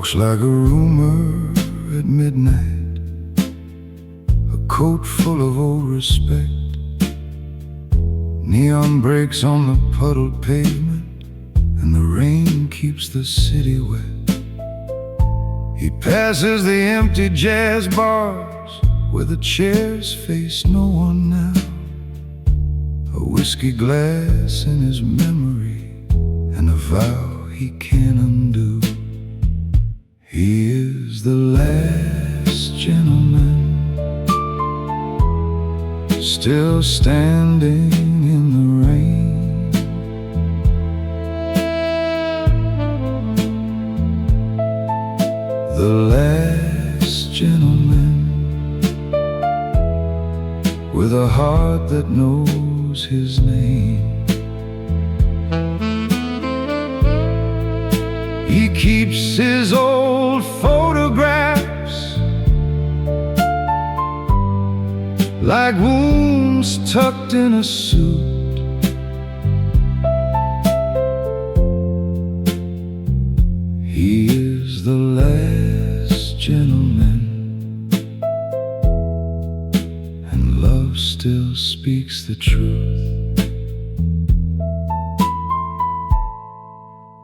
walks like a rumor at midnight, a coat full of old respect. Neon breaks on the puddled pavement, and the rain keeps the city wet. He passes the empty jazz bars where the chairs face no one now. A whiskey glass in his memory, and a vow he can't undo. He is the last gentleman, still standing in the rain. The last gentleman, with a heart that knows his name. He keeps his old photographs like wounds tucked in a suit. He is the last gentleman, and love still speaks the truth.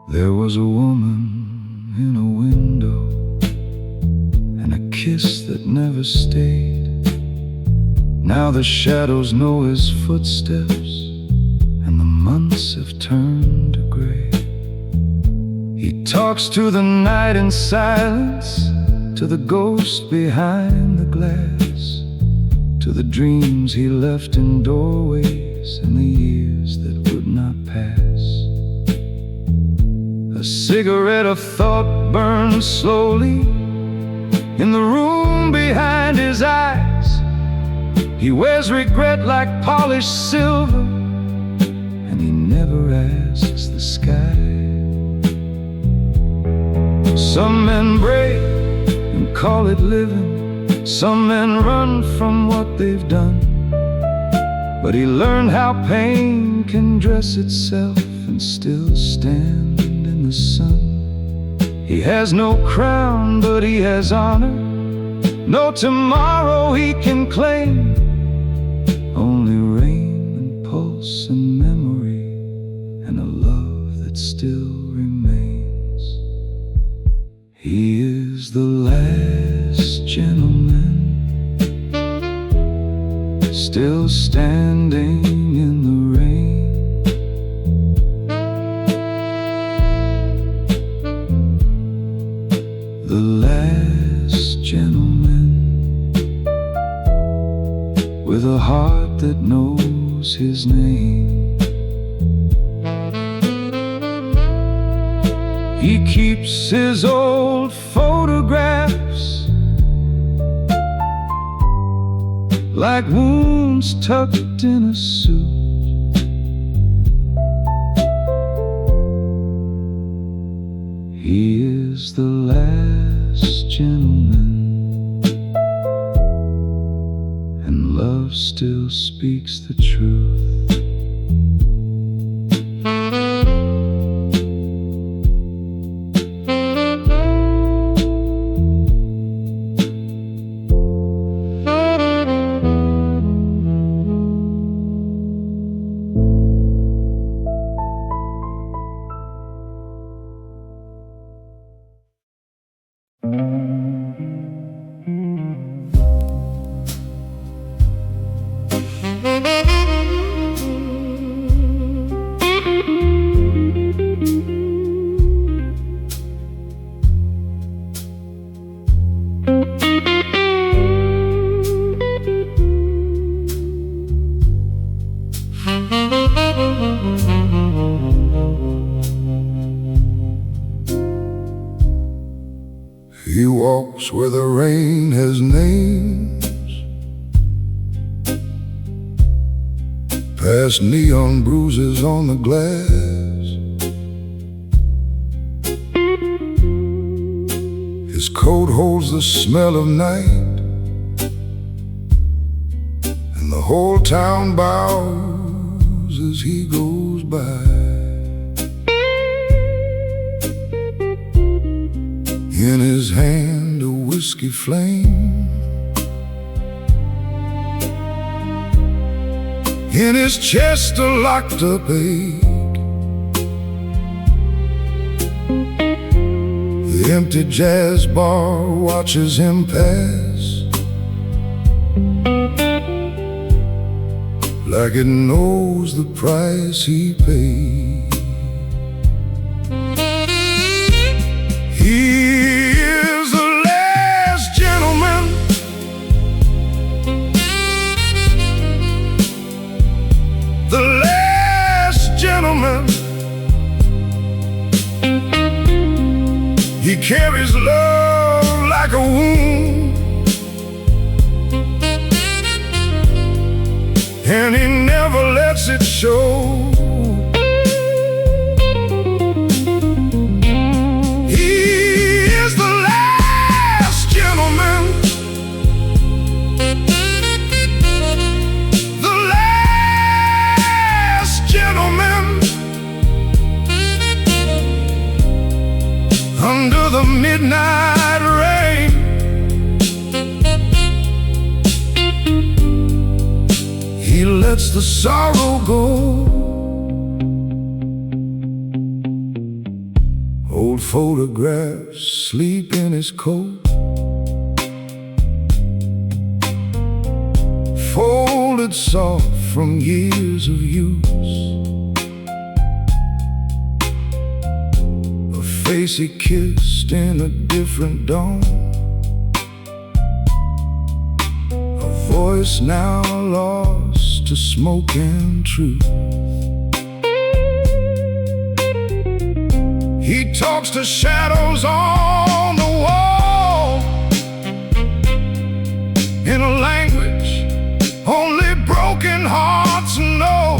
There was a woman in a window, and a kiss that never stayed. Now the shadows know his footsteps, and the months have turned to gray. He talks to the night in silence, to the ghost behind the glass, to the dreams he left in doorways and the years that would not pass. A cigarette of thought burns slowly in the room behind his eyes. He wears regret like polished silver, and he never asks the sky. Some men break and call it living, some men run from what they've done. But he learned how pain can dress itself and still stand in the sun. He has no crown, but he has honor, no tomorrow he can claim. Only rain and pulse and memory, and a love that still remains. He is the last gentleman, still standing in the rain. The last gentleman, with a heart that knows his name. He keeps his old photographs like wounds tucked in a suit. He is the last gentleman, and love still speaks the truth. He walks where the rain has names, past neon bruises on the glass. His coat holds the smell of night, and the whole town bows as he goes by. in his hand a whiskey flame, in his chest a locked up ache. The empty jazz bar watches him pass like it knows the price he paid. He is the last gentleman, the last gentleman. He carries love like a wound, and he never lets it show. Under the midnight rain, he lets the sorrow go. Old photographs sleep in his coat, folded soft from years of use. Face he kissed in a different dawn, a voice now lost to smoke and truth. He talks to shadows on the wall in a language only broken hearts know.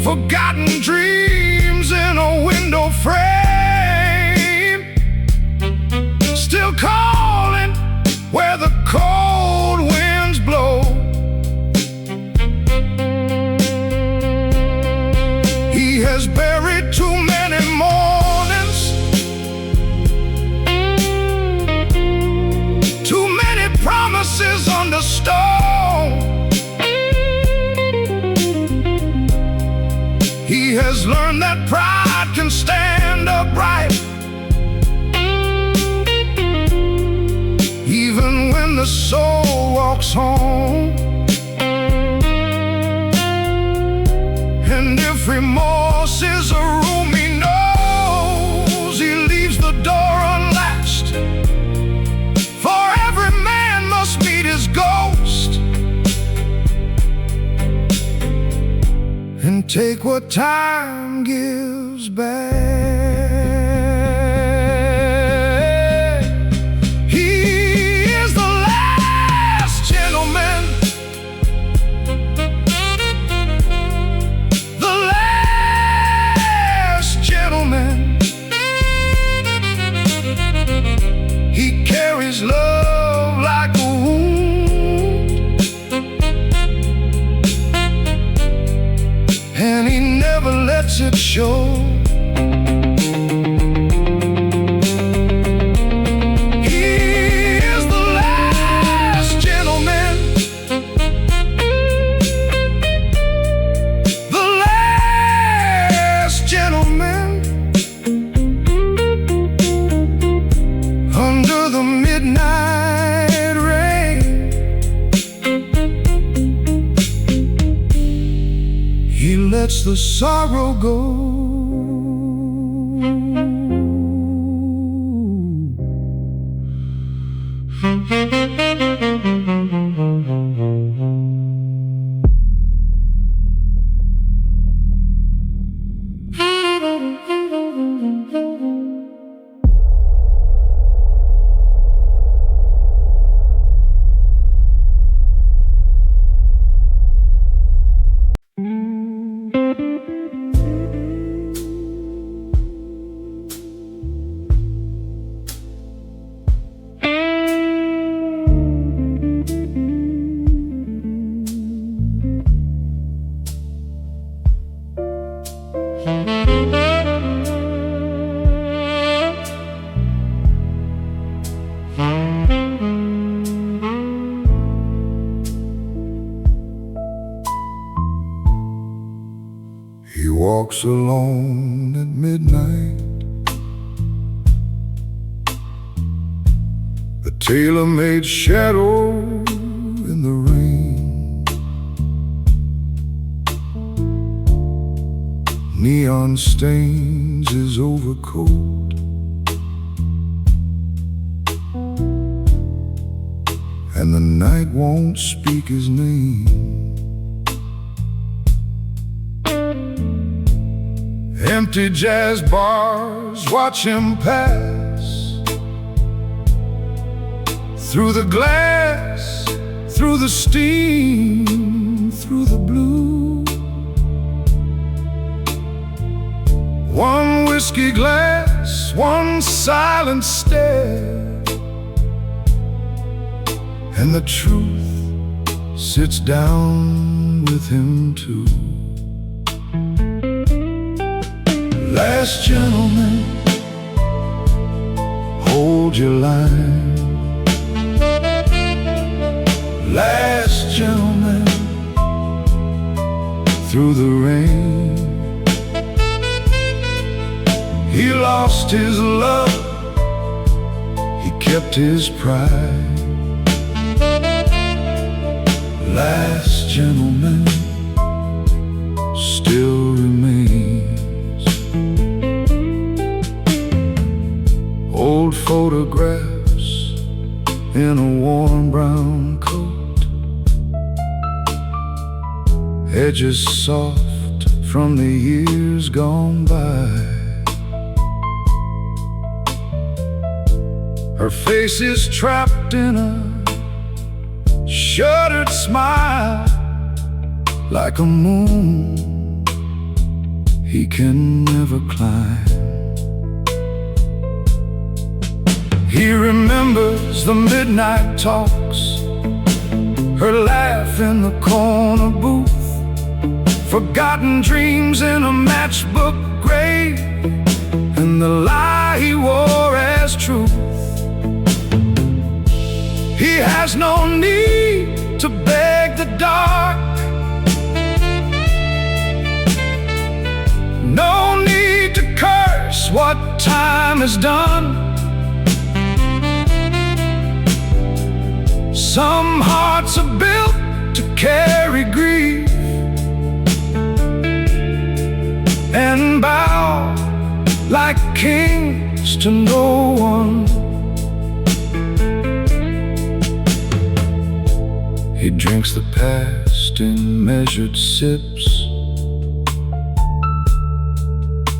Forgotten dreams in a window frame, still calling where the cold winds blow. He has buried too many mornings, too many promises under stone. He has learned that pride can stand upright, even when the soul walks home. And if remorse is a room he knows, he leaves the door unlatched, for every man must meet his ghost and take what time gives back. He is the last gentleman, the last gentleman. He carries love like a wound, and he never lets it show. He is the last gentleman, the last gentleman. Under the midnight rain, he lets the sorrow go. walks alone at midnight, a tailor-made shadow in the rain. Neon stains his overcoat, and the night won't speak his name. Empty jazz bars watch him pass, through the glass, through the steam, through the blue. One whiskey glass, one silent stare, and the truth sits down with him too. Last gentleman, hold your line. Last gentleman, through the rain. He lost his love, he kept his pride. Last gentleman still remains. Old photographs in a warm brown coat, edges soft from the years gone by. Her face is trapped in a shuttered smile, like a moon he can never climb. He remembers the midnight talks, her laugh in the corner booth, forgotten dreams in a matchbook grave, and the lie he wore as truth. He has no need to beg the dark, no need to curse what time has done. Some hearts are built to carry grief and bow like kings to no one. He drinks the past in measured sips,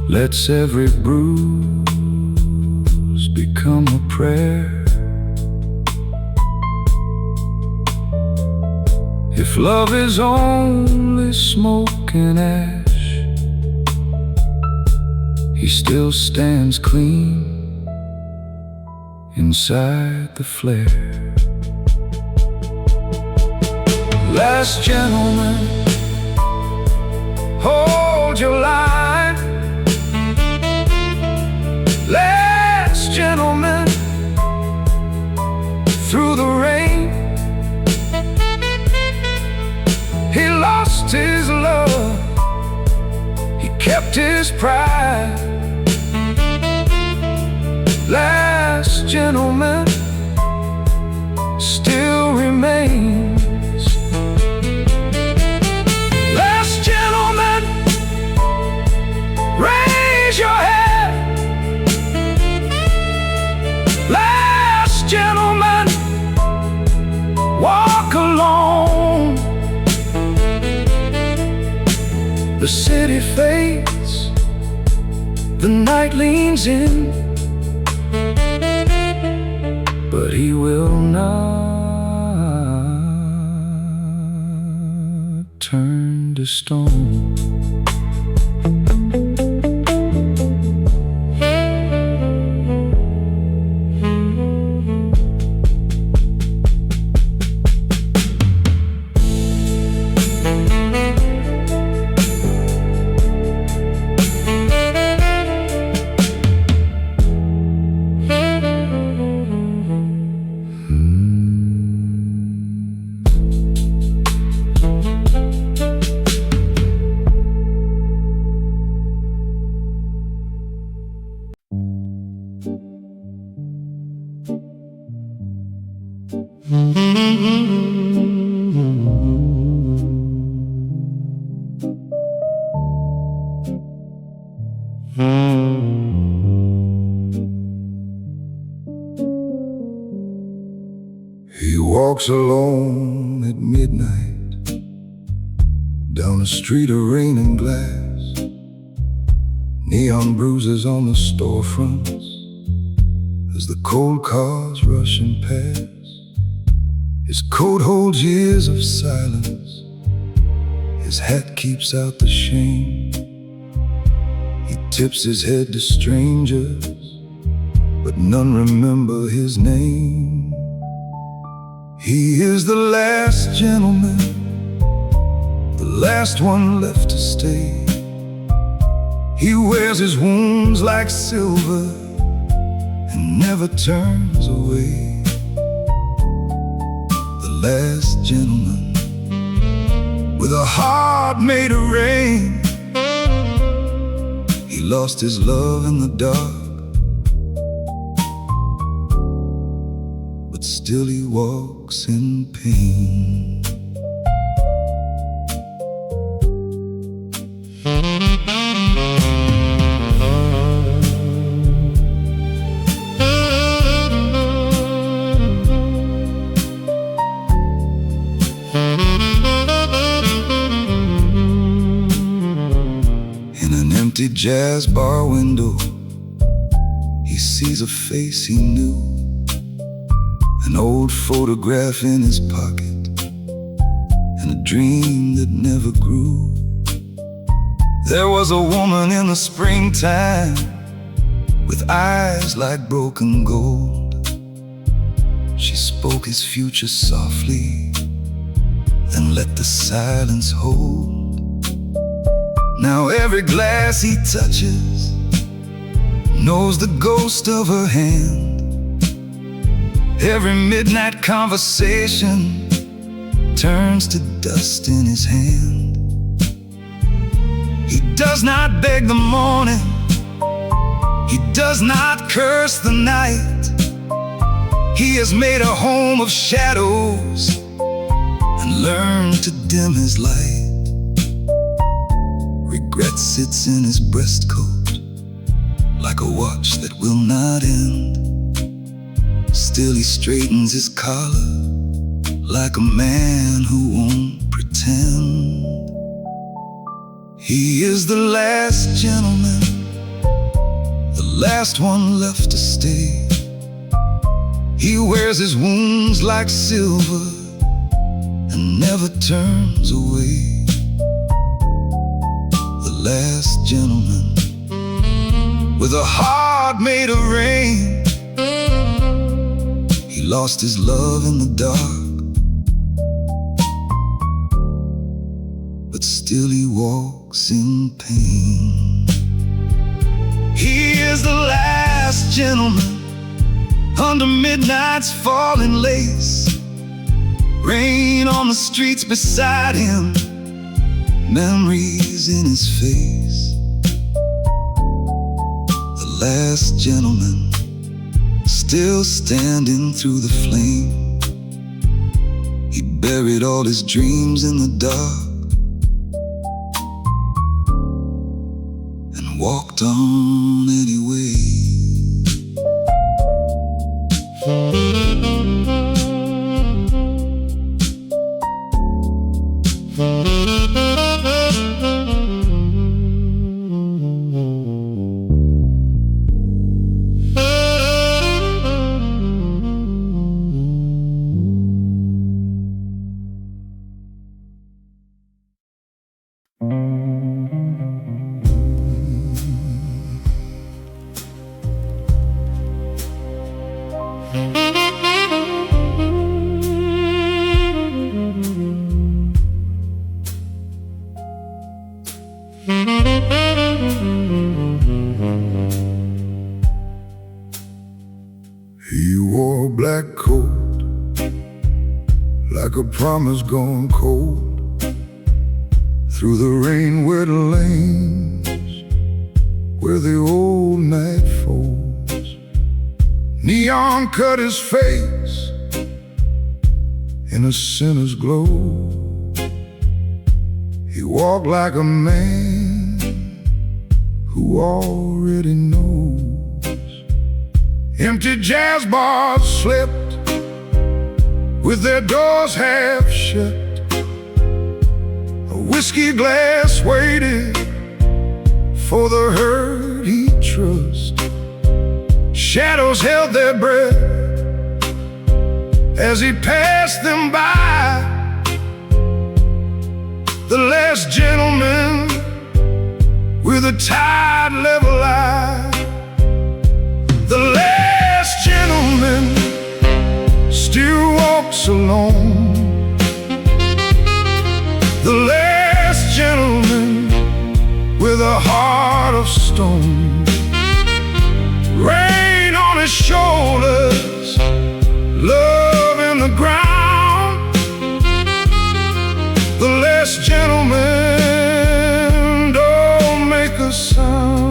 lets every bruise become a prayer. If love is only smoke and ash, he still stands clean inside the flare. Last gentleman, hold your line. Last gentleman, through the rain. He lost his love, he kept his pride. Last gentleman still remains. Last gentleman, raise your head. Last gentleman, walk alone. The city fades, the night leans in, but he will not turn to stone. He walks alone at midnight down a street of rain and glass, neon bruises on the storefronts as the cold cars rushing past. His coat holds years of silence, his hat keeps out the shame. He tips his head to strangers, but none remember his name. He is the last gentleman, the last one left to stay. He wears his wounds like silver and never turns away. The last gentleman with a heart made of rain. He lost his love in the dark, but still he walks in pain. In an empty jazz bar window, he sees a face he knew, an old photograph in his pocket, and a dream that never grew. There was a woman in the springtime with eyes like broken gold. She spoke his future softly, then let the silence hold. Now every glass he touches knows the ghost of her hand. Every midnight conversation turns to dust in his hand. He does not beg the morning, he does not curse the night. He has made a home of shadows and learned to dim his light. Regret sits in his breast coat like a watch that will not end. Still he straightens his collar like a man who won't pretend. He is the last gentleman, the last one left to stay. He wears his wounds like silver and never turns away. The last gentleman with a heart made of rain. He lost his love in the dark, but still he walks in pain. He is the last gentleman under midnight's falling lace. Rain on the streets beside him, memories in his face. The last gentleman still standing through the flame. He buried all his dreams in the dark and walked on anyway. He wore a black coat like a promise gone cold, through the rain where the lanes where the old night folds. Neon cut his face in a sinner's glow. He walked like a man who already knows. Empty jazz bars slept with their doors half shut. A whiskey glass waited for the hurt he'd trust. Shadows held their breath as he passed them by. The last gentleman with a tired level eye. The last gentleman still walks alone. The last gentleman with a heart of stone. Rain on his shoulders, love in the ground. The last gentleman don't make a sound.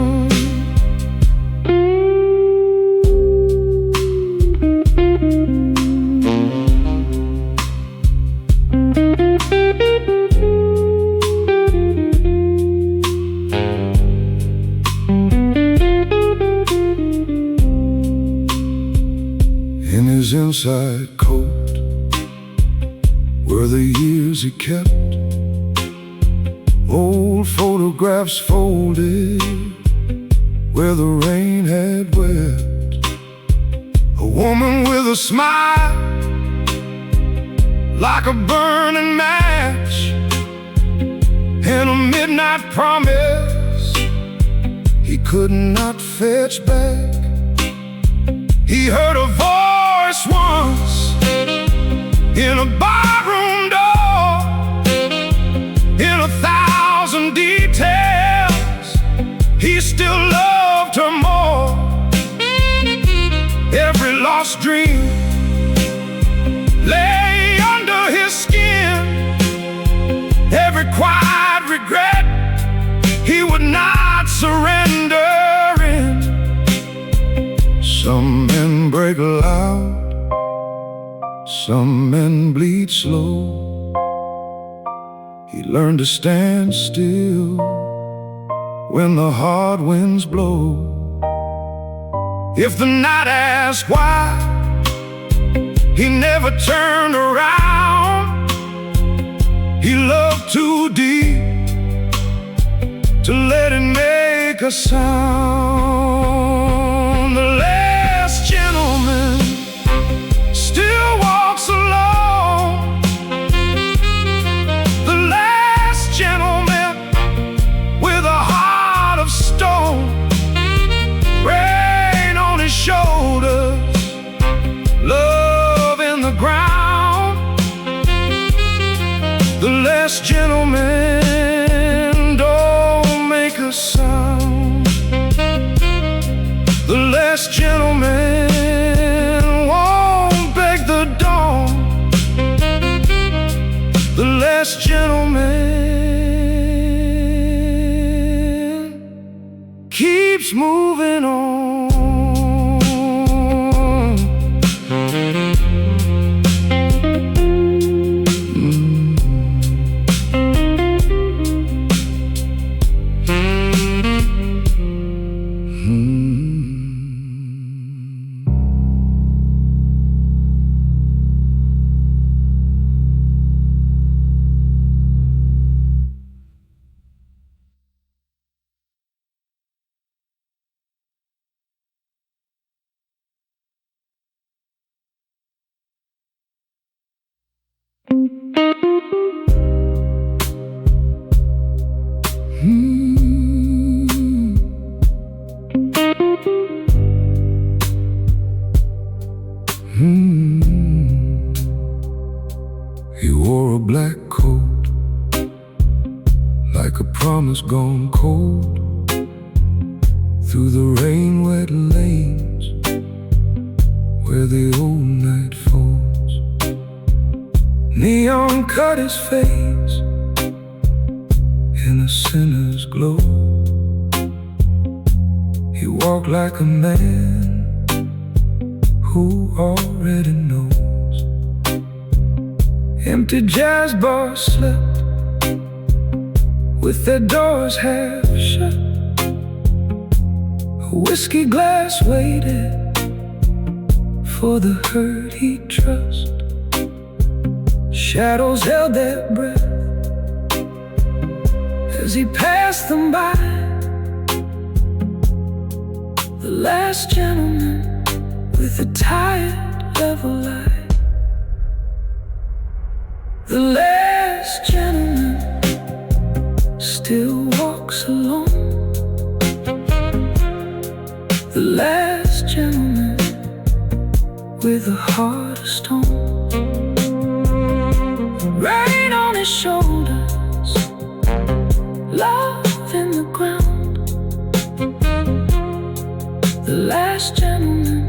In his inside coat were the years he kept, old photographs folded where the rain had wept. A woman with a smile like a burning match, and a midnight promise he could not fetch back. He heard a voice once in a barroom door, in 1,000 details he still loved her more. Every lost dream lay under his skin, every quiet regret he would not surrender in. Some men break loud, some men bleed slow. He learned to stand still when the hard winds blow. If the night asked why, he never turned around. He loved too deep to let it make a sound. The last gentleman still walks alone. The last gentleman with a heart of stone. Rain on his shoulders, love in the ground. The last gentleman don't make a sound. The last gentleman won't beg the dawn. The last gentleman keeps moving on. He wore a black coat, like a promise gone cold, through the rain-wet lanes where the old night falls. Neon cut his face in a sinner's glow. He walked like a man who already knows. Empty jazz bars slept with their doors half shut. A whiskey glass waited for the hurt he'd trust. Shadows held their breath as he passed them by. The last gentleman with a tired level eye. The last gentleman still walks alone. The last gentleman with a heart of stone. Rain on his shoulders, love in the ground. The last gentleman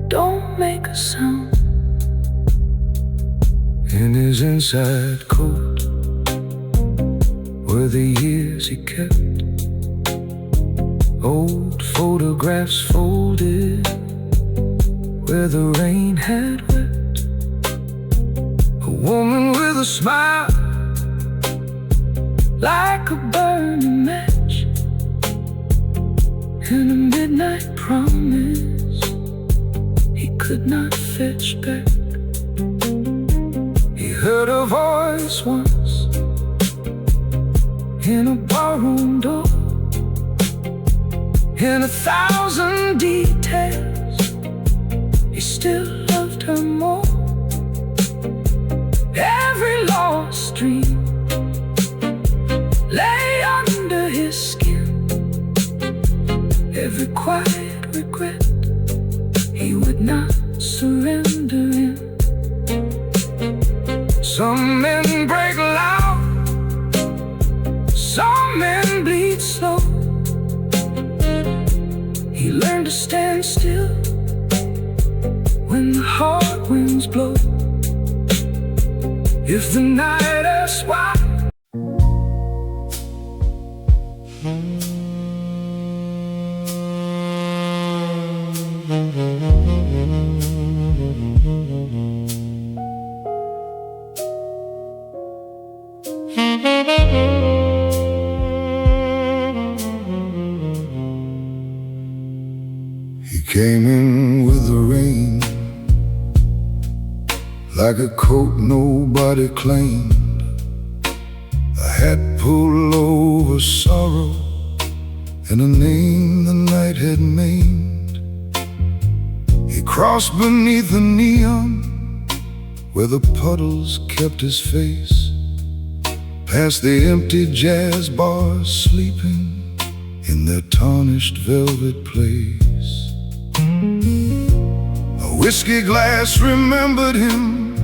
don't make a sound. In his inside coat were the years he kept, old photographs folded where the rain had wept. A woman with a smile like a burning match, and a midnight promise he could not fetch back. He heard a voice once in a barroom door. In 1,000 details, he still loved her more. Every lost dream lay under his skin. Every quiet regret he would not surrender in. Some men break loud, some men bleed slow. He learned to stand still when the hard winds blow. If the night asks why, he came in with the rain, like a coat nobody claimed, a hat pulled over sorrow, and a name the night had maimed. He crossed beneath the neon where the puddles kept his face, past the empty jazz bars sleeping in their tarnished velvet place. A whiskey glass remembered him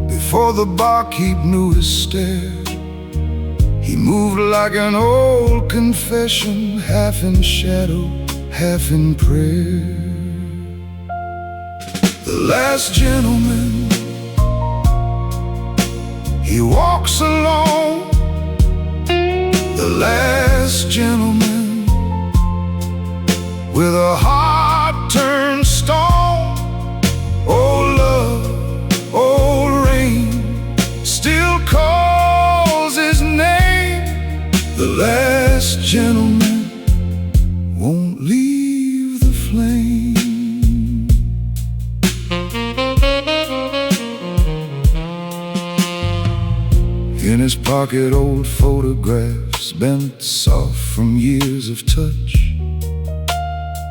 before the barkeep knew his stare. He moved like an old confession, half in shadow, half in prayer. The last gentleman, he walks alone. The last gentleman with a heart turned stone. Oh love, oh rain, still calls his name. The last gentleman won't leave the flame. In his pocket old photographs bent soft from years of touch,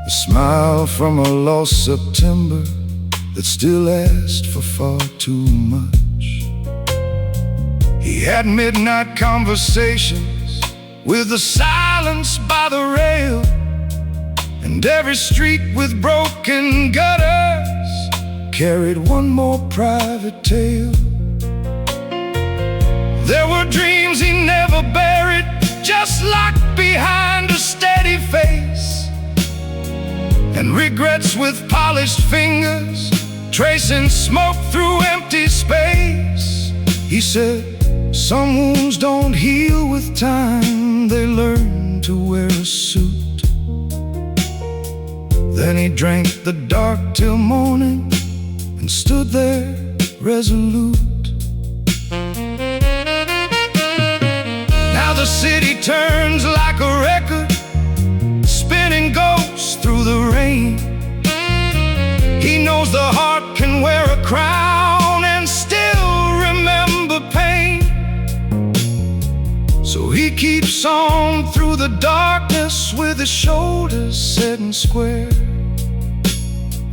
a smile from a lost September that still asked for far too much. He had midnight conversations with the silence by the rail, and every street with broken gutters carried one more private tale. There were dreams he never buried, just locked behind a steady face, and regrets with polished fingers tracing smoke through empty space. He said, some wounds don't heal with time, they learn to wear a suit. Then he drank the dark till morning and stood there resolute. Now the city turns like a record, spinning ghosts through the rain. He knows the heart can wear a crown and still remember pain. So he keeps on through the darkness with his shoulders set and square.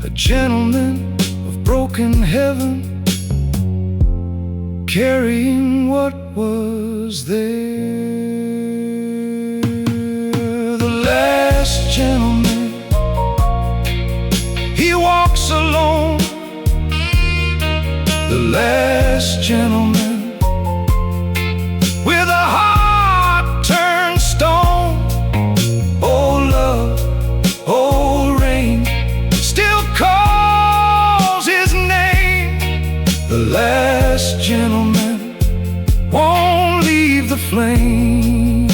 A gentleman of broken heaven, carrying what was there. The last gentleman, he walks alone. The last gentleman, with a heart turned stone. Oh love, oh rain, still calls his name. The last gentleman won't leave the flame.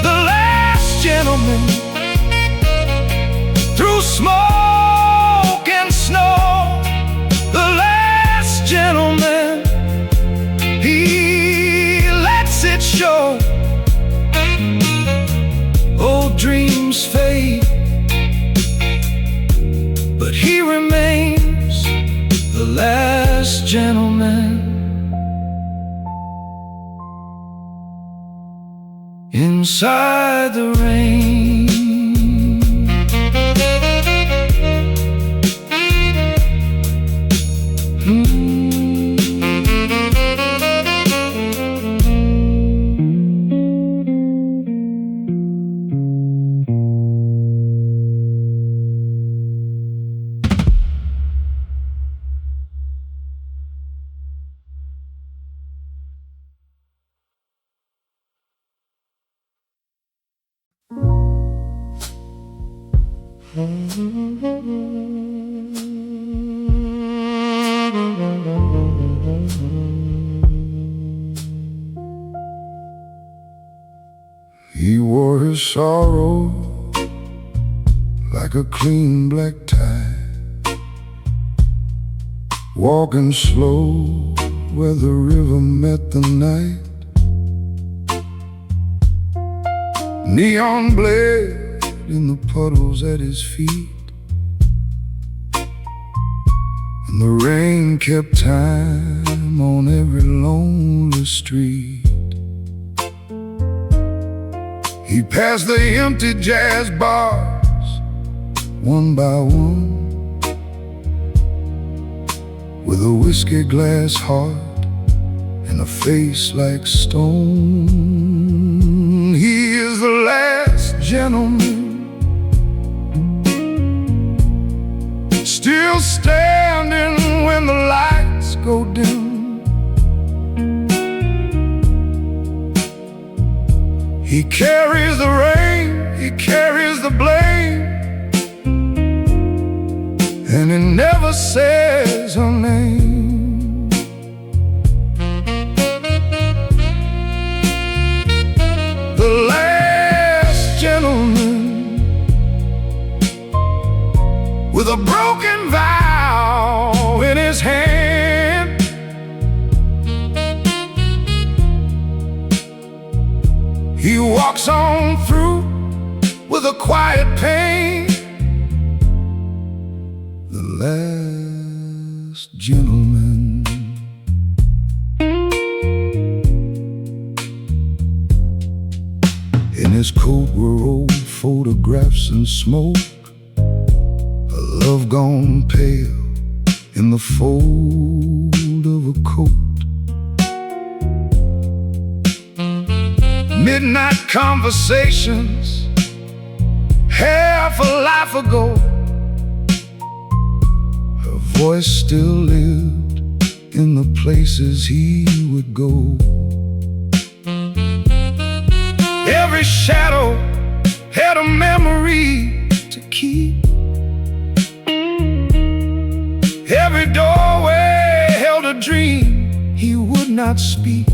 The last gentleman, through smoke and snow. The last gentleman, he lets it show. Old dreams fade, but he remains the last gentleman. Inside the rain, he wore his sorrow like a clean black tie, walking slow where the river met the night. Neon blared in the puddles at his feet, and the rain kept time on every lonely street. He passed the empty jazz bars one by one, with a whiskey glass heart and a face like stone. He is the last gentleman, still standing when the lights go dim. He carries the rain, he carries the blame, and he never says her name. The last gentleman, with a broken vow in his hand. He walks on through with a quiet pain. The last gentleman. In his coat were old photographs and smoke, a love gone pale in the fold of a coat. Midnight conversations, half a life ago. Her voice still lived in the places he would go. Every shadow had a memory to keep. Every doorway held a dream he would not speak.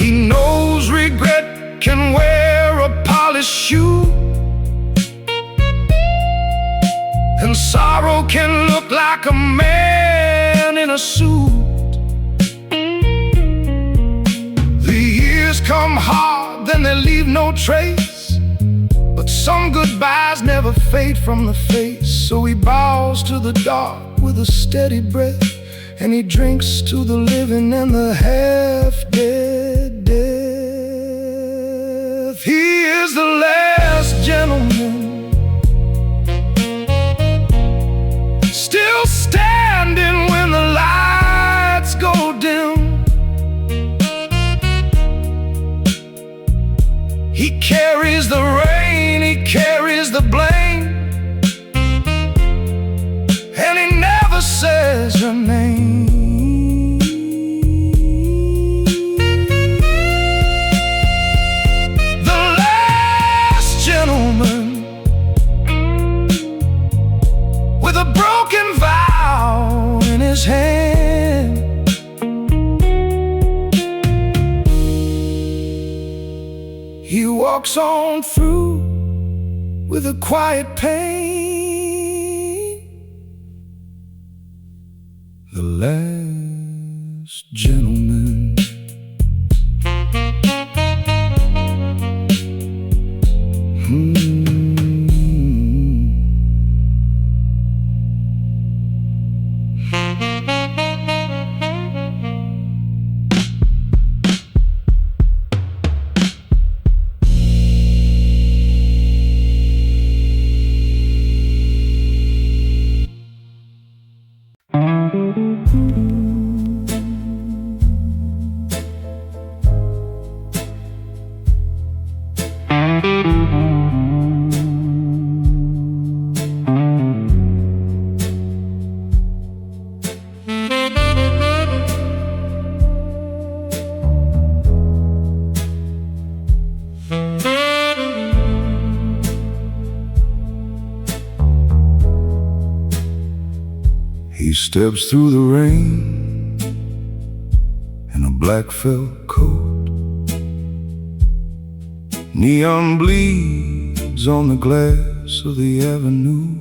He knows regret can wear a polished shoe, and sorrow like a man in a suit. The years come hard, then they leave no trace, but some goodbyes never fade from the face. So he bows to the dark with a steady breath, and he drinks to the living and the half-dead death. He is the last gentleman, still standing when the lights go dim. He carries the rain, he carries the blame, and he never says her name. The last gentleman, with a broken vow in his hand. He walks on through with a quiet pain. The last gentleman. He steps through the rain in a black felt coat. Neon bleeds on the glass of the avenue.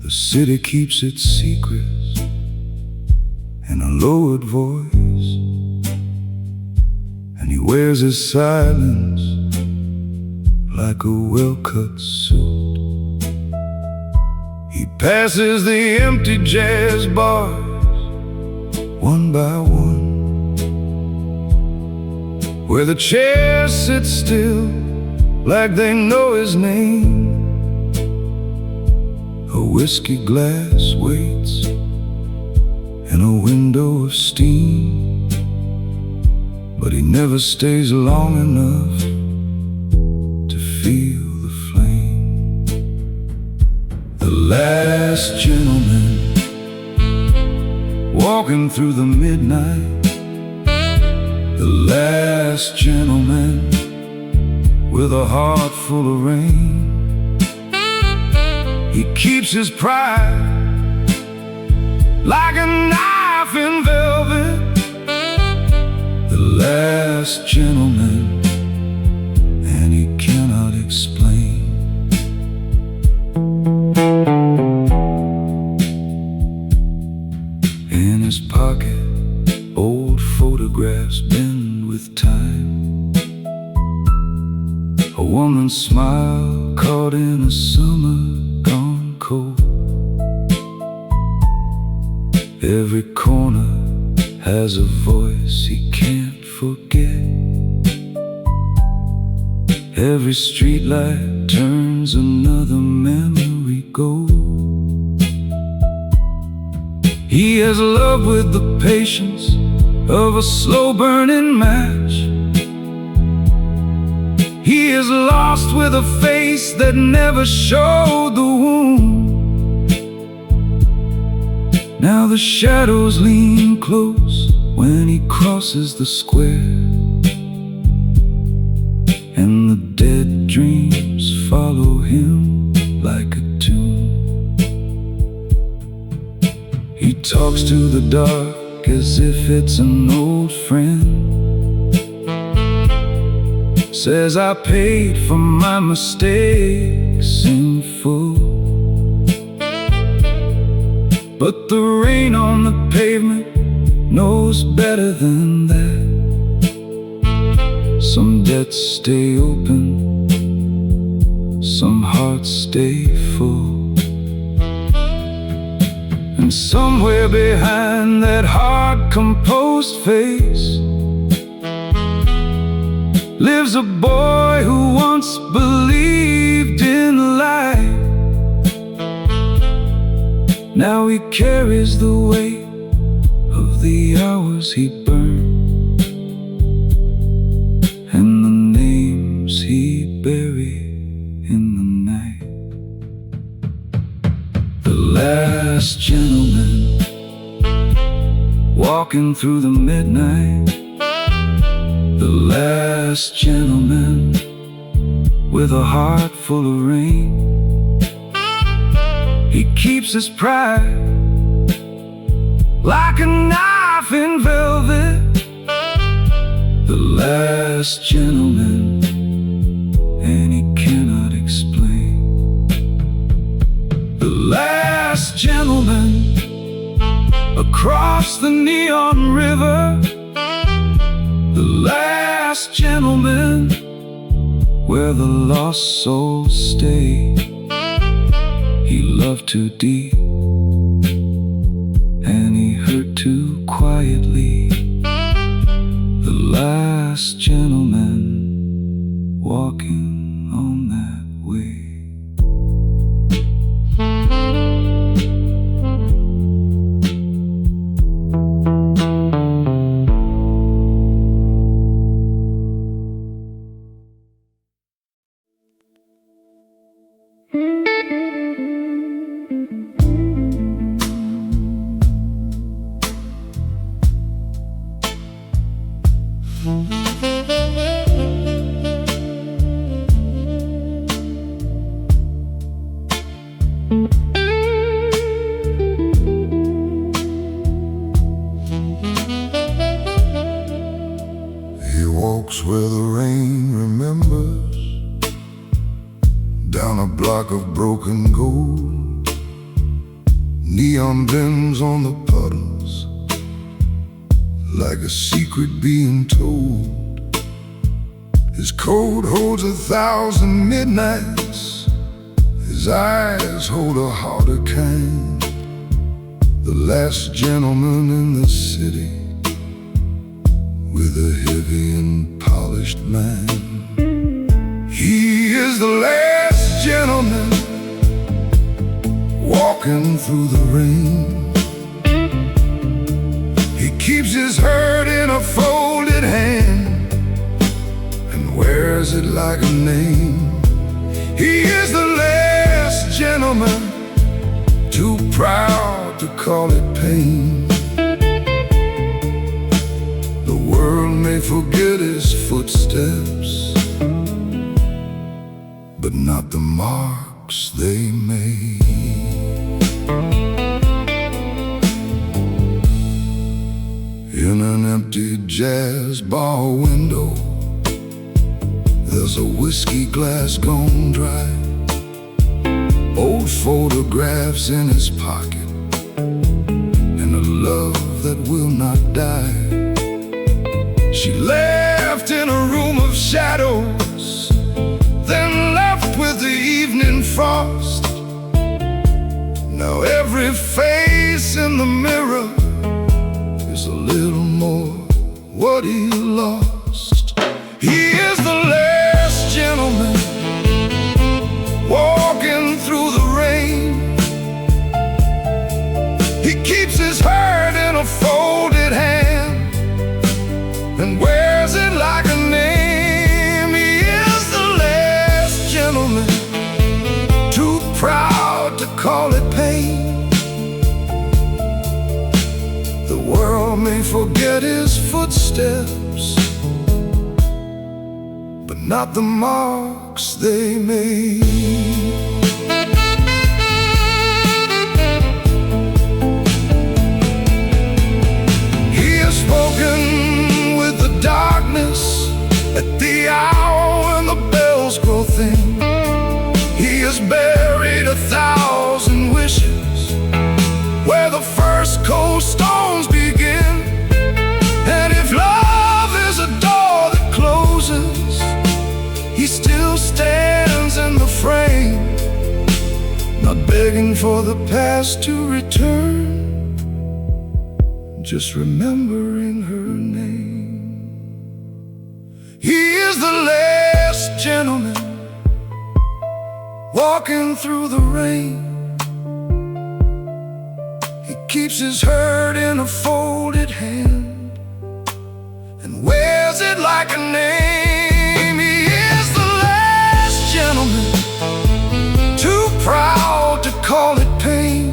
The city keeps its secrets in a lowered voice, and he wears his silence like a well-cut suit. He passes the empty jazz bars one by one, where the chairs sit still like they know his name. A whiskey glass waits in a window of steam, but he never stays long enough to feel the flame. The last gentleman, walking through the midnight. The last gentleman, with a heart full of rain. He keeps his pride like a knife in velvet. The last gentleman, and he cannot explain. In his pocket, old photographs bend with time. A woman's smile caught in a summer gone cold. Every corner has a voice he can't forget. Every streetlight turns another memory gold. He has loved with the patience of a slow-burning match. He is lost with a face that never showed the wound. Now the shadows lean close when he crosses the square, and the dead dreams follow him like a tune. He talks to the dark as if it's an old friend. Says I paid for my mistakes in full. But the rain on the pavement knows better than that. Some debts stay open, some hearts stay full, and somewhere behind that hard, composed face lives a boy who once believed in life. Now he carries the weight of the hours he burned and the names he buried in the night. The last gentleman walking through the midnight. The last gentleman with a heart full of rain. He keeps his pride like a knife in velvet. The last gentleman, and he cannot explain. The last gentleman across the neon river. The last gentleman where the lost souls stay. He loved too deep, and he hurt too quietly. The last gentleman walking on that way. He walks where the rain remembers, down a block of broken gold. Neon bends on the puddles, like a secret being told. His coat holds 1,000 midnights. His eyes hold a harder kind. The last gentleman in the city, with a heavy and polished mind. He is the last gentleman walking through the rain. He keeps his hurt in a folded hand and wears it like a name. He is the last gentleman, too proud to call it pain. The world may forget his footsteps, but not the marks they made. In an empty jazz bar window, there's a whiskey glass gone dry, old photographs in his pocket, and a love that will not die. She left in a room of shadows, then left with the evening frost. Now every face in the mirror is a little more what he lost. He is the last gentleman walking through the rain. He keeps his hurt in a folded hand and wears it like a name. He is the last gentleman, too proud to call it pain. The world may forget his footsteps, but not the marks they made. He has spoken with the darkness at the hour when the bells grow thin. He has buried 1,000 wishes where still stands in the frame, not begging for the past to return, just remembering her name. He is the last gentleman walking through the rain. He keeps his hurt in a folded hand and wears it like a name. He is the last gentleman, too proud to call it pain.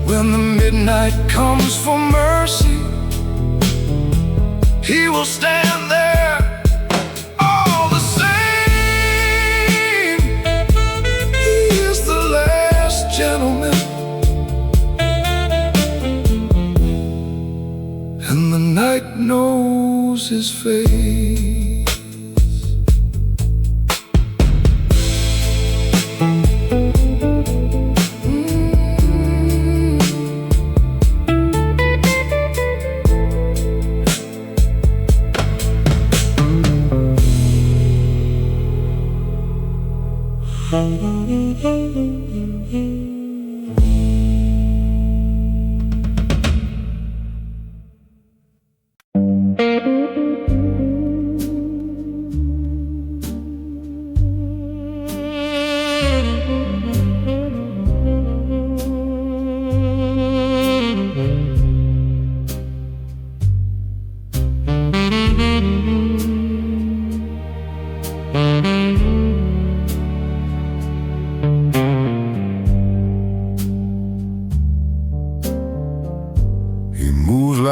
When the midnight comes for mercy, he will stand there all the same. He is the last gentleman, and the night knows his face.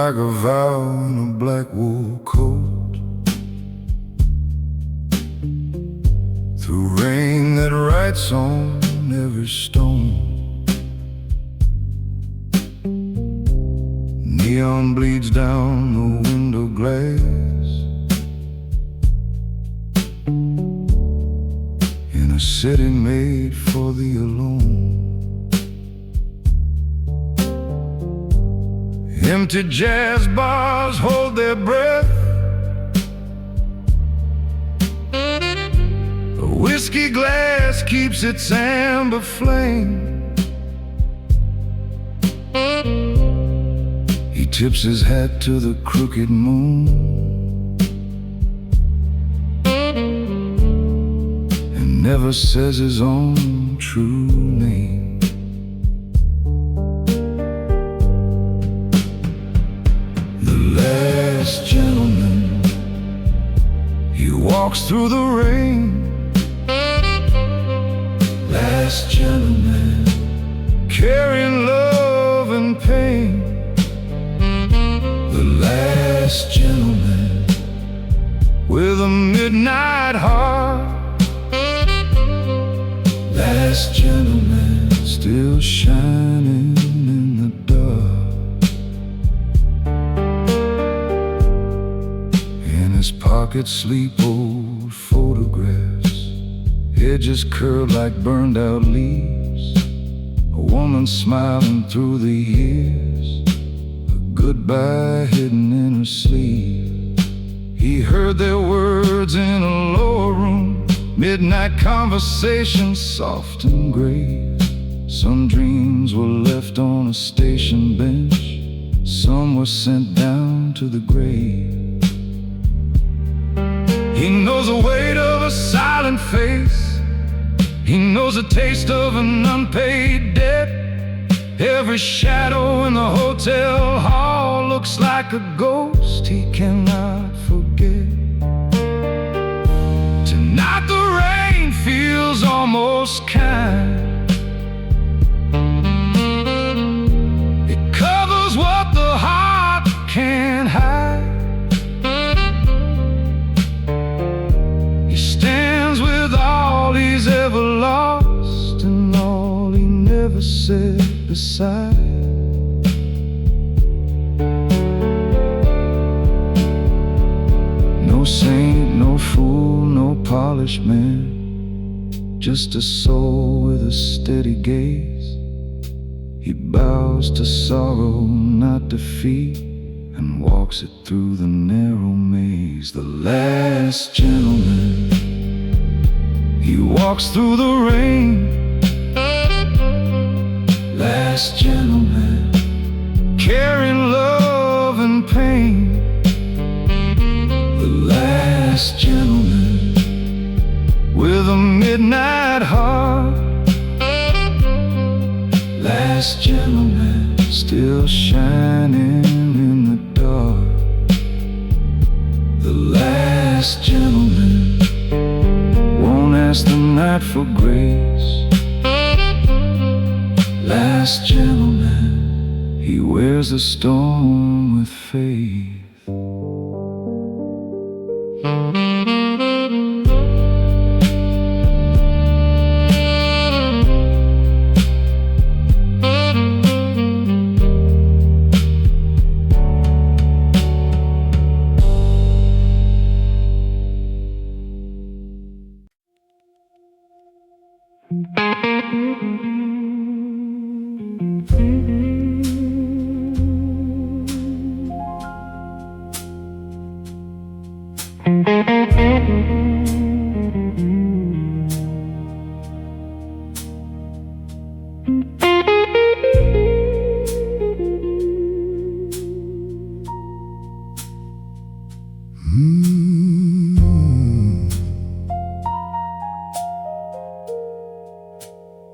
Like a vow in a black wool coat, through rain that writes on every stone. Neon bleeds down the window glass in a city made for the alone. Empty jazz bars hold their breath. A whiskey glass keeps its amber flame. He tips his hat to the crooked moon and never says his own true name. Last gentleman, he walks through the rain. Last gentleman, carrying love and pain. The last gentleman, with a midnight heart. Last gentleman, still shining in the dark. His pockets sleep old photographs, edges curled like burned out leaves. A woman smiling through the years, a goodbye hidden in her sleeve. He heard their words in a lower room, midnight conversations soft and grave. Some dreams were left on a station bench, some were sent down to the grave. He knows the weight of a silent face. He knows the taste of an unpaid debt. Every shadow in the hotel hall looks like a ghost he cannot forget. Tonight the rain feels almost kind. It covers what the heart can't hide. Stands with all he's ever lost and all he never said beside. No saint, no fool, no polished man, just a soul with a steady gaze. He bows to sorrow, not defeat, and walks it through the narrow maze. The last gentleman, he walks through the rain. Last gentleman, carrying love and pain. The last gentleman, with a midnight heart. Last gentleman, still shining in the dark. The last gentleman won't ask the night for grace. Last gentleman, he wears a storm with faith.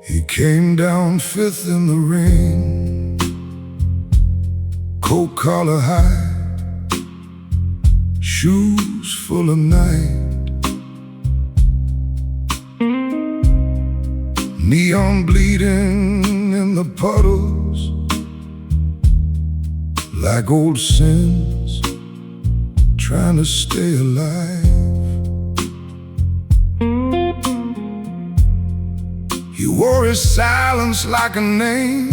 He came down fifth in the rain, coat collar high, shoes full of night, neon bleeding in the puddles like old sins trying to stay alive. He wore his silence like a name,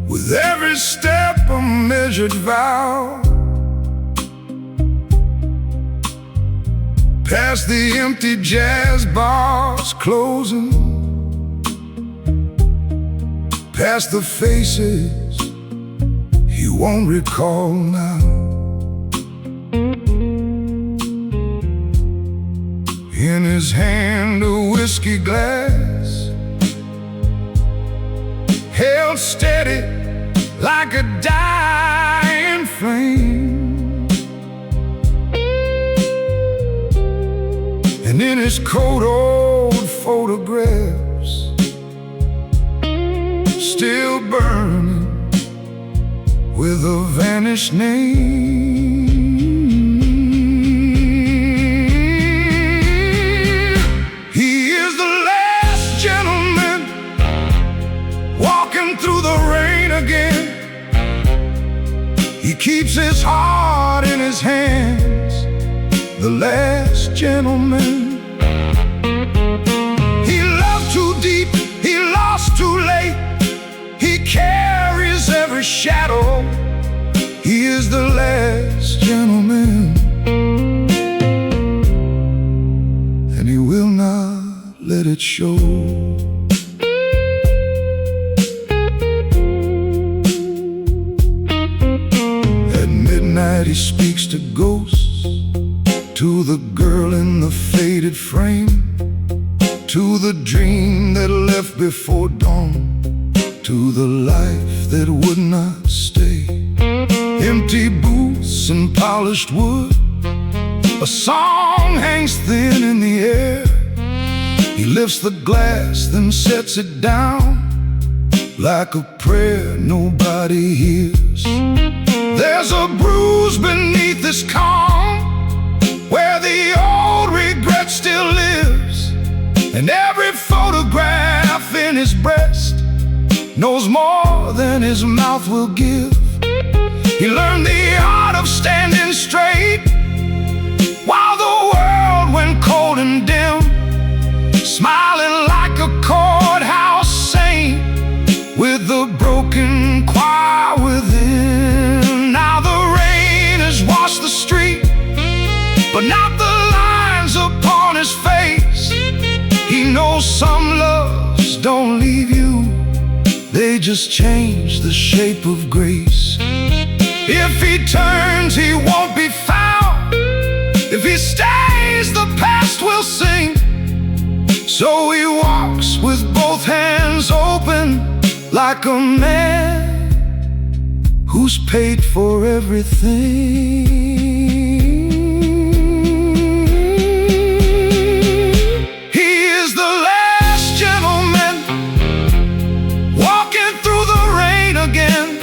with every step a measured vow. Past the empty jazz bars closing, past the faces he won't recall now. In his hand a whiskey glass, held steady like a dying flame. And in his coat old photographs, still burning with a vanished name. Through the rain again, he keeps his heart in his hands. The last gentleman, he loved too deep, he lost too late. He carries every shadow. He is the last gentleman, and he will not let it show. He speaks to ghosts, to the girl in the faded frame, to the dream that left before dawn, to the life that would not stay. Empty booths and polished wood, a song hangs thin in the air. He lifts the glass, then sets it down like a prayer nobody hears. There's a bruise beneath this calm, where the old regret still lives. And every photograph in his breast knows more than his mouth will give. He learned the art of standing straight while the world went cold and dim, smiling like a courthouse saint with the broken choir within. Now the rain has washed the street, but not the lines upon his face. He knows some loves don't leave you, they just change the shape of grace. If he turns, he won't be found. If he stays, the past will sing. So he walks with both hands open, like a man who's paid for everything. He is the last gentleman, walking through the rain again.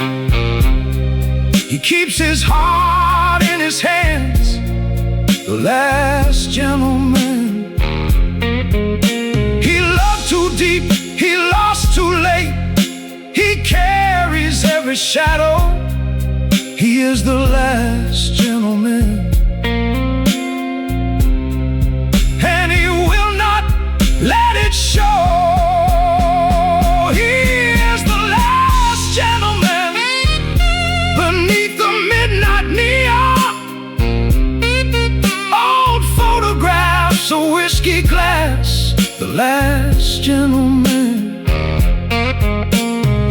He keeps his heart in his hands, the last gentleman. He loved too deep, he lost too late. He carries every shadow. He is the last gentleman, and he will not let it show. He is the last gentleman, beneath the midnight neon. Old photographs, a whiskey glass, the last gentleman.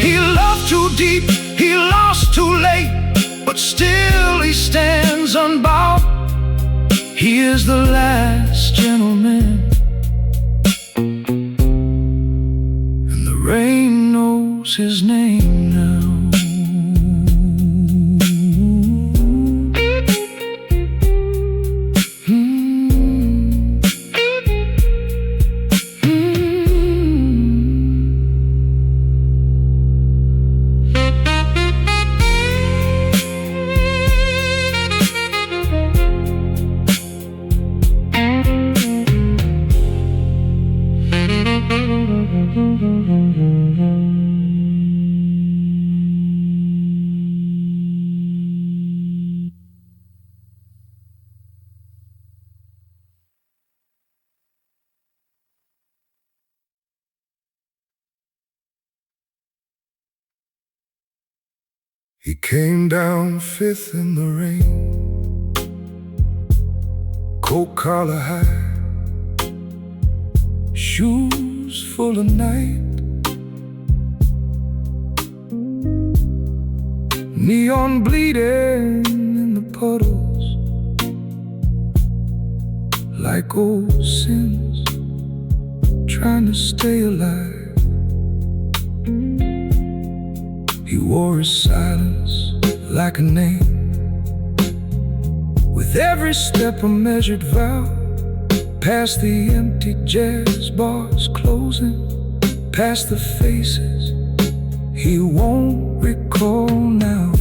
He loved too deep, he lost too late, but still he stands unbowed. He is the last gentleman, and the rain knows his name now. He came down Fifth in the rain, coat collar high, shoes full of night, neon bleeding in the puddles like old sins trying to stay alive. He wore his silence like a name, with every step a measured vow, past the empty jazz bars closing, past the faces he won't recall now.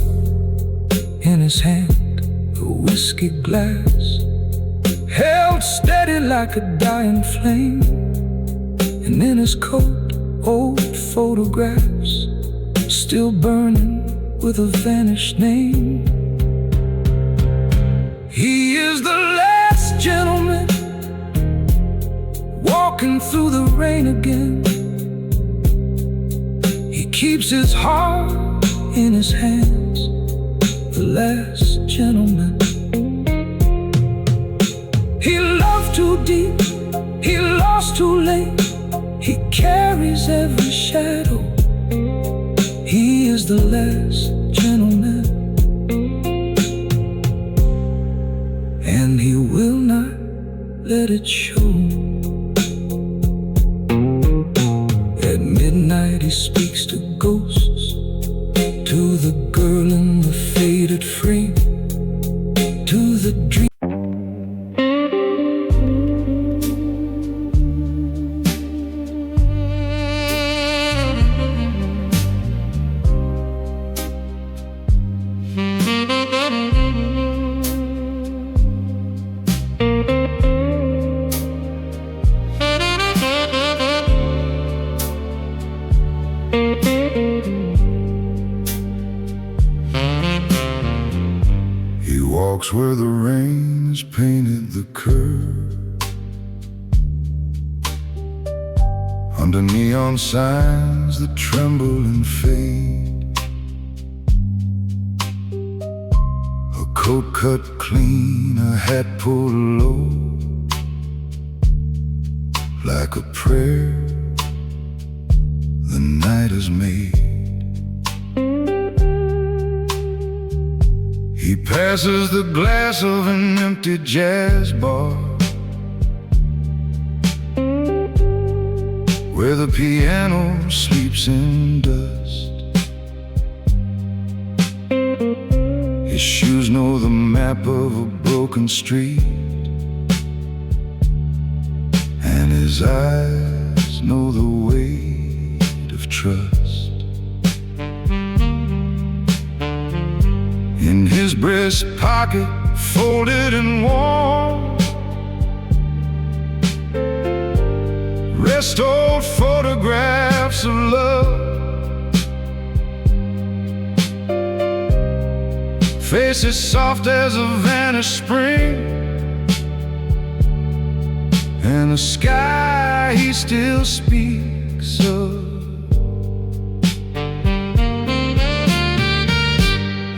In his hand, a whiskey glass, held steady like a dying flame, and in his coat, old photographs still burning with a vanished name. He is the last gentleman, walking through the rain again. He keeps his heart in his hands, the last gentleman. He loved too deep, he lost too late. He carries every shadow. He is the last gentleman, and he will not let it show. At midnight he speaks to ghosts, to the girl in the faded frame, to the dream. He walks where the rain has painted the curve, under neon signs that tremble and fade. A coat cut clean, a hat pulled low, like a prayer the night has made. He passes the glass of an empty jazz bar, where the piano sleeps in dust. His shoes know the map of a broken street, and his eyes know the weight of trust. In his breast pocket, folded and warm, rest old photographs of love, faces soft as a vanished spring, and the sky he still speaks of.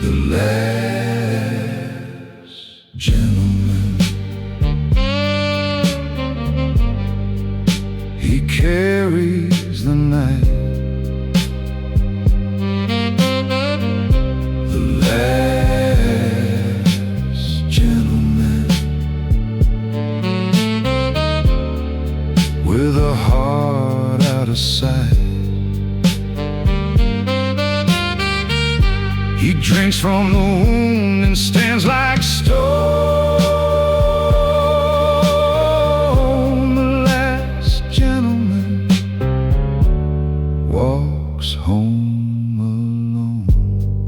The last gentleman, he carries the night. The last gentleman, with a heart out of sight. He drinks from the wound and stands like stone. The last gentleman walks home alone.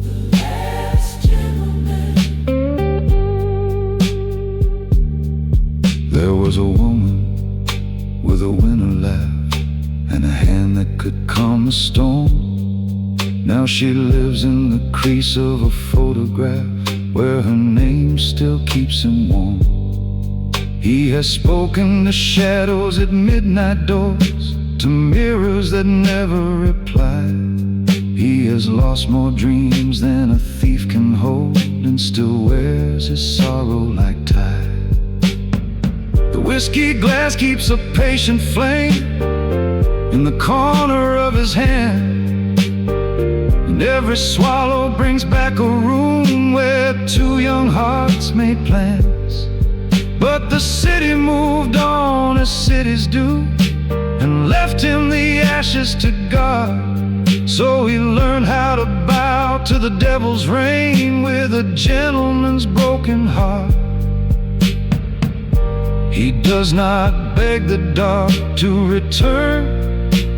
The last gentleman. There was a woman with a winter laugh and a hand that could calm the storm. Now she lives in the crease of a photograph, where her name still keeps him warm. He has spoken to shadows at midnight doors, to mirrors that never reply. He has lost more dreams than a thief can hold, and still wears his sorrow like tie. The whiskey glass keeps a patient flame in the corner of his hand, and every swallow brings back a room where two young hearts made plans. But the city moved on as cities do, and left him the ashes to guard. So he learned how to bow to the devil's reign with a gentleman's broken heart. He does not beg the dark to return,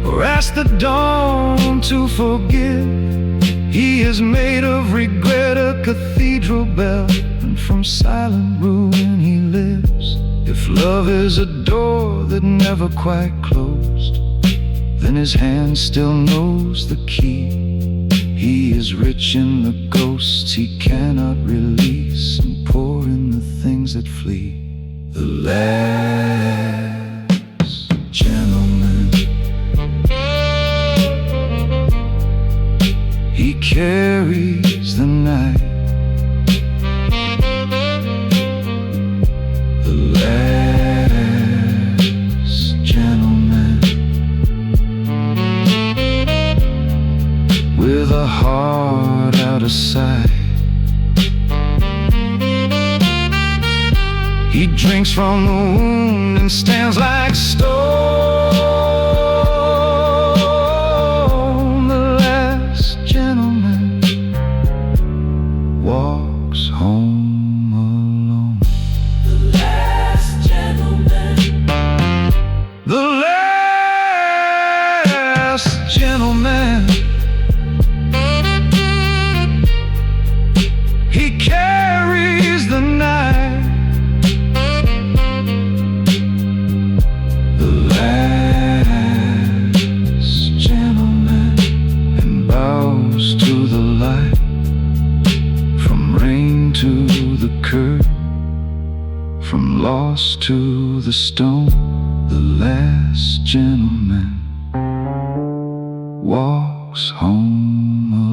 or ask the dawn to forgive. He is made of regret a cathedral bell, and from silent ruin he lives. If love is a door that never quite closed, then his hand still knows the key. He is rich in the ghosts he cannot release, and poor in the things that flee. The last gentleman, he carries the night. The last gentleman, with a heart out of sight. He drinks from the wound and stands like stone. The last gentleman walks home alone. The last gentleman. The last gentleman. He carries the night. To the light, from rain to the curb, from lost to the stone. The last gentleman walks home alone.